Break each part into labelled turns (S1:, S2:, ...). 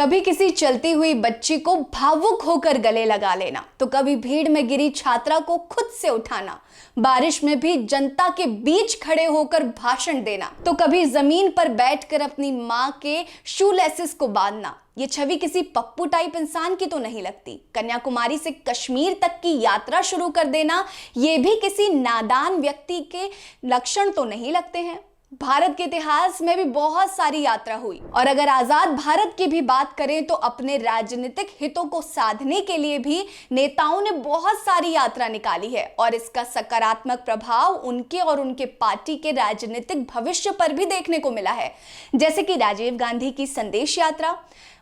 S1: कभी किसी चलती हुई बच्ची को भावुक होकर गले लगा लेना, तो कभी भीड़ में गिरी छात्रा को खुद से उठाना, बारिश में भी जनता के बीच खड़े होकर भाषण देना, तो कभी जमीन पर बैठकर अपनी मां के शूलेसेस को बांधना। ये छवि किसी पप्पू टाइप इंसान की तो नहीं लगती। कन्याकुमारी से कश्मीर तक की यात्रा शुरू कर देना, ये भी किसी नादान व्यक्ति के लक्षण तो नहीं लगते हैं। भारत के इतिहास में भी बहुत सारी यात्रा हुई, और अगर आजाद भारत की भी बात करें तो अपने राजनीतिक हितों को साधने के लिए भी नेताओं ने बहुत सारी यात्रा निकाली है, और इसका सकारात्मक प्रभाव उनके और उनके पार्टी के राजनीतिक भविष्य पर भी देखने को मिला है। जैसे कि राजीव गांधी की संदेश यात्रा,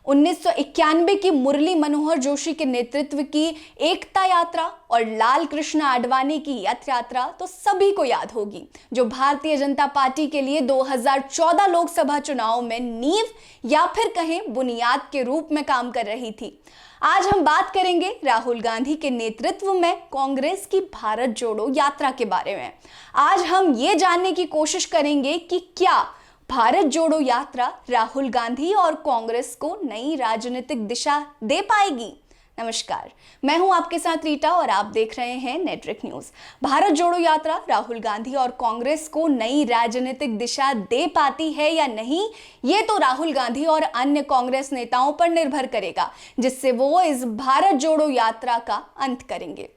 S1: 1991 की मुरली मनोहर जोशी के नेतृत्व की एकता यात्रा और लाल कृष्ण आडवाणी की रथ यात्रा तो सभी को याद होगी, जो भारतीय जनता पार्टी के लिए 2014 लोकसभा चुनाव में नींव या फिर कहें बुनियाद के रूप में काम कर रही थी। आज हम बात करेंगे राहुल गांधी के नेतृत्व में कांग्रेस की भारत जोड़ो यात्रा के बारे में। आज हम ये जानने की कोशिश करेंगे कि क्या भारत जोड़ो यात्रा राहुल गांधी और कांग्रेस को नई राजनीतिक दिशा दे पाएगी। नमस्कार, मैं हूं आपके साथ रीटा और आप देख रहे हैं नेटवर्क न्यूज। भारत जोड़ो यात्रा राहुल गांधी और कांग्रेस को नई राजनीतिक दिशा दे पाती है या नहीं, ये तो राहुल गांधी और अन्य कांग्रेस नेताओं पर निर्भर करेगा, जिससे वो इस भारत जोड़ो यात्रा का अंत करेंगे।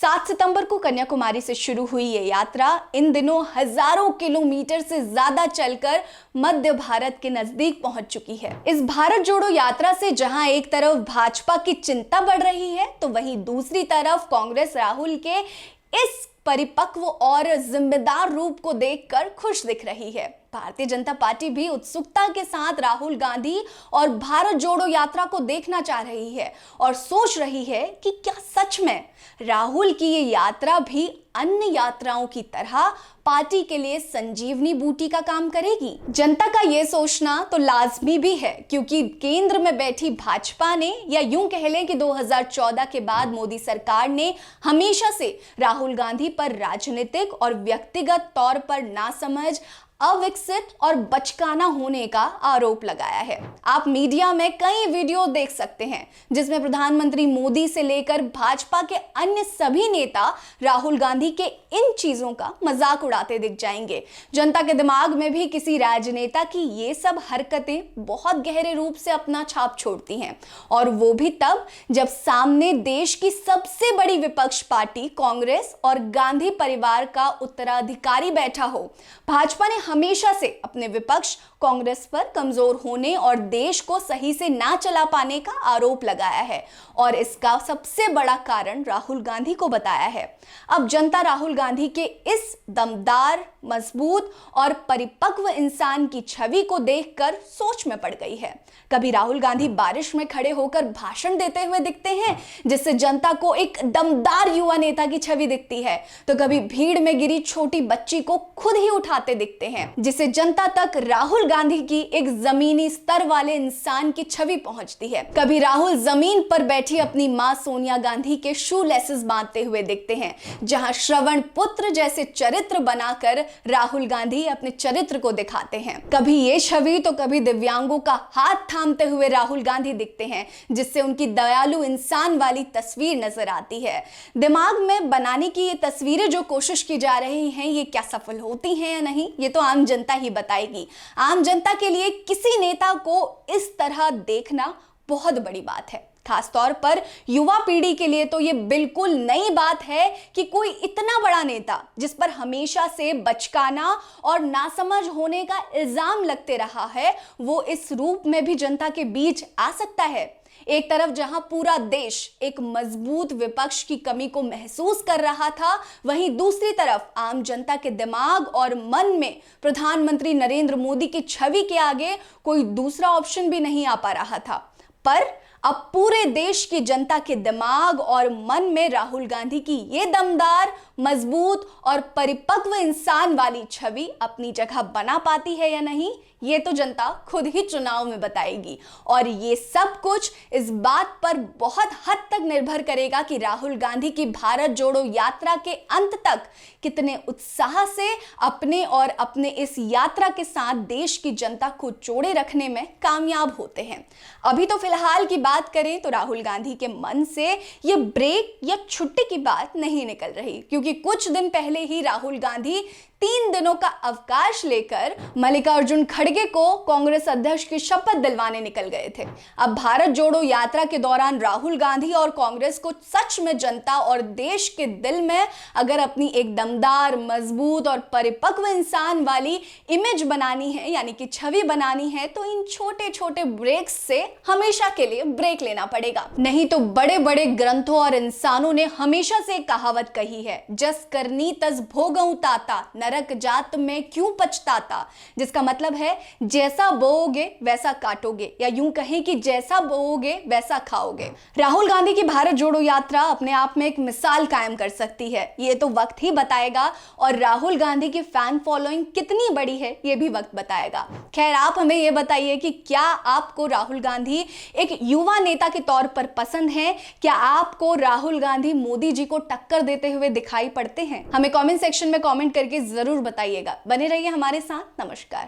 S1: 7 सितंबर को कन्याकुमारी से शुरू हुई ये यात्रा इन दिनों हजारों किलोमीटर से ज्यादा चलकर मध्य भारत के नजदीक पहुंच चुकी है। इस भारत जोड़ो यात्रा से जहां एक तरफ भाजपा की चिंता बढ़ रही है, तो वहीं दूसरी तरफ कांग्रेस राहुल के इस परिपक्व और जिम्मेदार रूप को देखकर खुश दिख रही है। भारतीय जनता पार्टी भी उत्सुकता के साथ राहुल गांधी और भारत जोड़ो यात्रा को देखना चाह रही है और सोच रही है कि क्या सच में राहुल की ये यात्रा भी अन्य यात्राओं की तरह पार्टी के लिए संजीवनी बूटी का काम करेगी। जनता का ये सोचना तो लाजमी भी है, क्योंकि केंद्र में बैठी भाजपा ने, या यूं कह लें कि 2014 के बाद मोदी सरकार ने हमेशा से राहुल गांधी पर राजनीतिक और व्यक्तिगत तौर पर नासमझ, अविकसित और बचकाना होने का आरोप लगाया है। आप मीडिया में कई वीडियो देख सकते हैं जिसमें प्रधानमंत्री मोदी से लेकर भाजपा के अन्य सभी नेता राहुल गांधी के इन चीजों का मजाक उड़ाते दिख जाएंगे। जनता के दिमाग में भी किसी राजनेता की ये सब हरकतें बहुत गहरे रूप से अपना छाप छोड़ती हैं, और वो भी तब जब सामने देश की सबसे बड़ी विपक्ष पार्टी कांग्रेस और गांधी परिवार का उत्तराधिकारी बैठा हो। भाजपा ने हमेशा से अपने विपक्ष कांग्रेस पर कमजोर होने और देश को सही से ना चला पाने का आरोप लगाया है, और इसका सबसे बड़ा कारण राहुल गांधी को बताया है। अब जनता राहुल गांधी के इस दमदार, मजबूत और परिपक्व इंसान की छवि को देखकर सोच में पड़ गई है। कभी राहुल गांधी बारिश में खड़े होकर भाषण देते हुए दिखते हैं, जिससे जनता को एक दमदार युवा नेता की छवि दिखती है, तो कभी भीड़ में गिरी छोटी बच्ची को खुद ही उठाते दिखते हैं, जिससे जनता तक राहुल गांधी की एक जमीनी स्तर वाले इंसान की छवि पहुंचती है। कभी राहुल जमीन पर बैठी अपनी मां सोनिया गांधी के शू लेसेस बांधते हुए दिखते हैं, जहां श्रवण पुत्र जैसे चरित्र बनाकर राहुल गांधी अपने चरित्र को दिखाते हैं। कभी ये छवि तो कभी दिव्यांगों का हाथ थामते हुए राहुल गांधी दिखते हैं, जिससे उनकी दयालु इंसान वाली तस्वीर नजर आती है। दिमाग में बनाने की ये तस्वीरें जो कोशिश की जा रही हैं, ये क्या सफल होती हैं या नहीं, ये तो आम जनता ही बताएगी। आम जनता के लिए किसी नेता को इस तरह देखना बहुत बड़ी बात है। खास तौर पर युवा पीढ़ी के लिए तो ये बिल्कुल नई बात है कि कोई इतना बड़ा नेता, जिस पर हमेशा से बचकाना और नासमझ होने का इल्जाम लगते रहा है, वो इस रूप में भी जनता के बीच आ सकता है। एक तरफ जहां पूरा देश एक मजबूत विपक्ष की कमी को महसूस कर रहा था, वहीं दूसरी तरफ आम जनता के दिमाग और मन में प्रधानमंत्री नरेंद्र मोदी की छवि के आगे कोई दूसरा ऑप्शन भी नहीं आ पा रहा था। पर अब पूरे देश की जनता के दिमाग और मन में राहुल गांधी की ये दमदार, मजबूत और परिपक्व इंसान वाली छवि अपनी जगह बना पाती है या नहीं, ये तो जनता खुद ही चुनाव में बताएगी। और ये सब कुछ इस बात पर बहुत हद तक निर्भर करेगा कि राहुल गांधी की भारत जोड़ो यात्रा के अंत तक कितने उत्साह से अपने और अपने इस यात्रा के साथ देश की जनता को जोड़े रखने में कामयाब होते हैं। अभी तो फिलहाल की बात करें तो राहुल गांधी के मन से ये ब्रेक या छुट्टी की बात नहीं निकल रही, क्योंकि कुछ दिन पहले ही राहुल गांधी 3 दिनों का अवकाश लेकर मल्लिकार्जुन खड़गे को कांग्रेस अध्यक्ष की शपथ दिलवाने निकल गए थे। अब भारत जोड़ो यात्रा के दौरान राहुल गांधी और कांग्रेस को सच में जनता और देश के दिल में अगर अपनी एक दमदार, मजबूत और परिपक्व इंसान वाली इमेज बनानी है, यानी कि छवि बनानी है, तो इन छोटे छोटे ब्रेक्स से हमेशा के लिए ब्रेक लेना पड़ेगा। नहीं तो बड़े बड़े ग्रंथों और इंसानों ने हमेशा से एक कहावत कही है, जस करनी तस भोगऊं ताता, नरक जात में क्यों पछताता, जिसका मतलब है जैसा बोओगे वैसा काटोगे, या यूं कहें कि जैसा बोओगे वैसा खाओगे। राहुल गांधी की भारत जोड़ो यात्रा अपने आप में एक मिसाल कायम कर सकती है, ये तो वक्त ही बताएगा, और राहुल गांधी की फैन फॉलोइंग कितनी बड़ी है ये भी वक्त बताएगा। खैर, आप हमें ये बताइए कि क्या आपको राहुल गांधी एक युवा नेता के तौर पर पसंद है? क्या आपको राहुल गांधी मोदी जी को टक्कर देते हुए दिखाई पड़ते हैं? हमें कमेंट सेक्शन में कमेंट करके जरूर बताइएगा। बने रहिए हमारे साथ। नमस्कार।